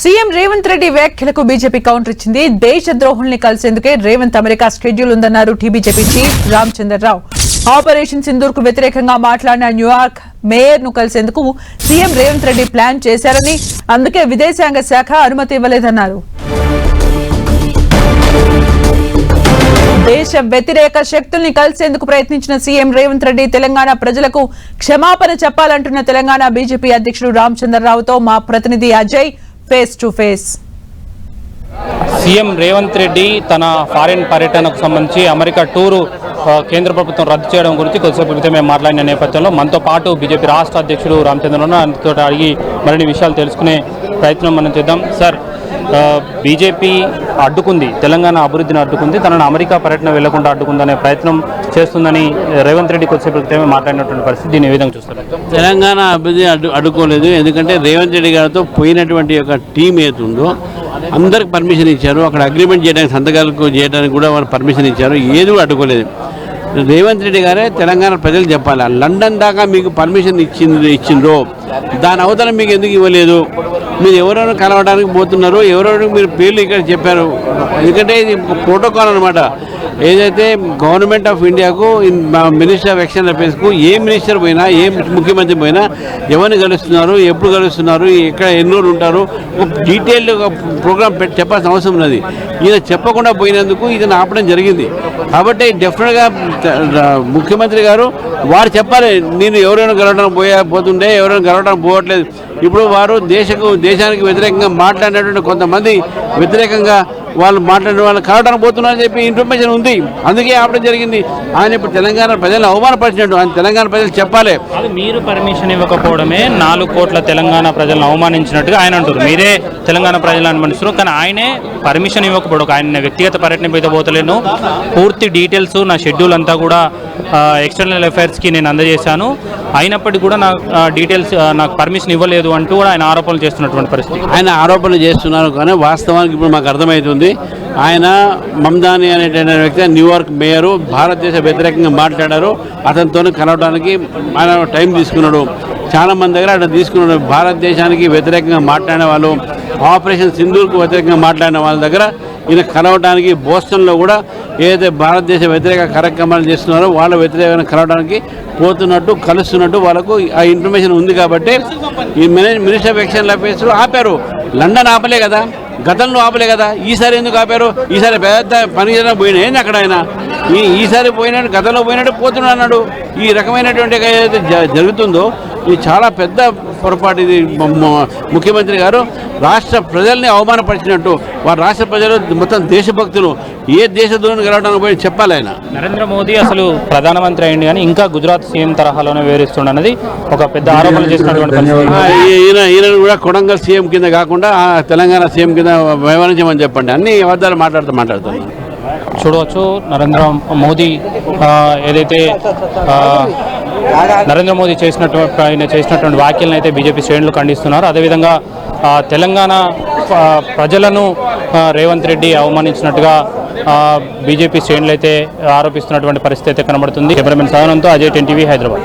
CM Revanth Reddy వ్యాఖ్యలకు BJP counter ఇచ్చింది. దేశ ద్రోహుల్ని కలిసేందుకే రేవంత్ అమెరికా షెడ్యూల్ ఉందన్నారు TBJP chief Ramachandra Rao. Operation Sindoor కు వ్యతిరేకంగా మాట్లాడిన న్యూయార్క్ మేయర్ ను కలిసేందుకు సీఎం రేవంత్ రెడ్డి ప్లాన్ చేశారని, అందుకే విదేశాంగ శాఖ అనుమతి ఇవ్వలేదన్నారు. దేశ వ్యతిరేక శక్తుల్ని కలిసేందుకు ప్రయత్నించిన సీఎం రేవంత్ రెడ్డి తెలంగాణ ప్రజలకు క్షమాపణ చెప్పాలంటున్న తెలంగాణ బీజేపీ అధ్యక్షుడు రామచంద్రరావుతో మా ప్రతినిధి Ajay face to face. CM Revanth Reddy తన ఫారిన్ పర్యటనకు సంబంధించి అమెరికా టూరు కేంద్ర ప్రభుత్వం రద్దు చేయడం గురించి కొద్దిసేపు క్రితమే మాట్లాడిన నేపథ్యంలో మనతో పాటు బీజేపీ రాష్ట్ర అధ్యక్షుడు రామచంద్రరావు ఆయనతో అడిగి మరిన్ని విషయాలు తెలుసుకునే ప్రయత్నం మనం చేద్దాం. సార్, బీజేపీ అడ్డుకుంది, తెలంగాణ అభివృద్ధిని అడ్డుకుంది, తనను అమెరికా పర్యటన వెళ్లకుండా అడ్డుకుందనే ప్రయత్నం చేస్తుందని రేవంత్ రెడ్డి కొద్దిసేపు క్రితమే మాట్లాడినటువంటి పరిస్థితి, దీన్ని ఏ విధంగా చూస్తారు? తెలంగాణ అభివృద్ధి అడ్డుకోలేదు. ఎందుకంటే రేవంత్ రెడ్డి గారితో పోయినటువంటి ఒక టీం ఏతుందో అందరికి పర్మిషన్ ఇచ్చారు. అక్కడ అగ్రిమెంట్ చేయడానికి, సంతకాలకు చేయడానికి కూడా వాళ్ళు పర్మిషన్ ఇచ్చారు. ఏది కూడా అడ్డుకోలేదు. రేవంత్ రెడ్డి గారే తెలంగాణ ప్రజలు చెప్పాలి, లండన్ దాకా మీకు పర్మిషన్ ఇచ్చిండ్రో దాని అవతల మీకు ఎందుకు ఇవ్వలేదు, మీరు ఎవరెవరు కలవడానికి పోతున్నారు, ఎవరెవరు మీరు పేర్లు ఇక్కడ చెప్పారు. ఎందుకంటే ఇది ప్రోటోకాల్ అనమాట. ఏదైతే గవర్నమెంట్ ఆఫ్ ఇండియాకు మినిస్టర్ ఆఫ్ ఎక్స్టర్నల్ అఫేర్స్కు ఏ మినిస్టర్ పోయినా, ఏ ముఖ్యమంత్రి పోయినా ఎవరిని కలుస్తున్నారు, ఎప్పుడు కలుస్తున్నారు, ఎక్కడ ఎన్ని రోజులు ఉంటారు, ఒక డీటెయిల్డ్ ప్రోగ్రామ్ చెప్పాల్సిన అవసరం ఉన్నది. ఈయన చెప్పకుండా పోయినందుకు ఈయన ఆపడం జరిగింది. కాబట్టి డెఫినెట్గా ముఖ్యమంత్రి గారు వారు చెప్పాలి, నేను ఎవరైనా కలవడానికి పోతుండే, ఎవరైనా కలవడానికి పోవట్లేదు. ఇప్పుడు వారు దేశానికి వ్యతిరేకంగా మాట్లాడినటువంటి కొంతమంది వ్యతిరేకంగా వాళ్ళు మాట్లాడిన వాళ్ళు కలవడానికి పోతున్నారని చెప్పి ఇన్ఫర్మేషన్ ఉంది. అందుకే ఆపడం జరిగింది. ఆయన ఇప్పుడు తెలంగాణ ప్రజలను అవమానపరిచినట్టు ఆయన తెలంగాణ ప్రజలు చెప్పాలి. అది మీరు పర్మిషన్ ఇవ్వకపోవడమే 4 కోట్ల తెలంగాణ ప్రజలను అవమానించినట్టుగా ఆయన అంటారు. మీరే తెలంగాణ ప్రజలను అనుమానిస్తున్నారు, కానీ ఆయనే పర్మిషన్ ఇవ్వకపోవడం. ఆయన వ్యక్తిగత పర్యటన మీద పోతలేను, పూర్తి డీటెయిల్స్ నా షెడ్యూల్ అంతా కూడా ఎక్స్టర్నల్ అఫైర్స్కి నేను అందజేశాను, అయినప్పటికీ కూడా నా డీటెయిల్స్ నాకు పర్మిషన్ ఇవ్వలేదు అంటూ కూడా ఆయన ఆరోపణలు చేస్తున్నటువంటి పరిస్థితి. ఆయన ఆరోపణలు చేస్తున్నారు, కానీ వాస్తవానికి ఇప్పుడు మాకు అర్థమవుతుంది ఆయన మమ్దాని అనేటువంటి వ్యక్తి న్యూయార్క్ మేయరు, భారతదేశ వ్యతిరేకంగా మాట్లాడారు. అతనితో కలవడానికి ఆయన టైం తీసుకున్నాడు. చాలామంది దగ్గర అక్కడ తీసుకున్నాడు. భారతదేశానికి వ్యతిరేకంగా మాట్లాడిన వాళ్ళు, ఆపరేషన్ సింధూర్కు వ్యతిరేకంగా మాట్లాడిన వాళ్ళ దగ్గర ఈయన కలవడానికి బోస్టన్లో కూడా ఏదైతే భారతదేశ వ్యతిరేక కార్యక్రమాలు చేస్తున్నారో వాళ్ళ వ్యతిరేకంగా కలవడానికి పోతున్నట్టు, కలుస్తున్నట్టు వాళ్ళకు ఆ ఇన్ఫర్మేషన్ ఉంది. కాబట్టి ఈ మినిస్టర్ ఆఫ్ ఎక్స్టర్నల్ అఫేర్స్ ఆపారు. లండన్ ఆపలే కదా, గతంలో ఆపలే కదా, ఈసారి ఎందుకు ఆపారు? ఈసారి పెద్ద పని చేయడం పోయినా ఏంది అక్కడ ఆయన ఈసారి పోయినట్టు, గతంలో పోయినట్టు పోతున్నాడు అన్నాడు. ఈ రకమైనటువంటి ఏదైతే జరుగుతుందో ఇది చాలా పెద్ద పొరపాటు. ఇది ముఖ్యమంత్రి గారు రాష్ట్ర ప్రజల్ని అవమానపరిచినట్టు. వారు రాష్ట్ర ప్రజలు మొత్తం దేశభక్తులు, ఏ దేశద్రోహిని కలవడానికి పోయి చెప్పాలి ఆయన. నరేంద్ర మోదీ అసలు ప్రధానమంత్రి అయింది కానీ ఇంకా గుజరాత్ సీఎం తరహాలోనే వివరిస్తుండన్నది ఒక పెద్ద ఆరోపణ చేసినటువంటి ఈయన కూడా కొడంగల్ సీఎం కింద కాకుండా తెలంగాణ సీఎం కింద వ్యవహరించమని చెప్పండి. అన్ని అబద్ధాలు మాట్లాడుతాను. చూడవచ్చు, నరేంద్ర మోదీ చేసినటువంటి వ్యాఖ్యలను అయితే బీజేపీ శ్రేణులు ఖండిస్తున్నారు. అదేవిధంగా తెలంగాణ ప్రజలను రేవంత్ రెడ్డి అవమానించినట్టుగా బీజేపీ శ్రేణులు అయితే ఆరోపిస్తున్నటువంటి పరిస్థితి అయితే కనబడుతుంది. కెమెరామెన్ సాధనంతో అజయ్, 10 టీవీ, హైదరాబాద్.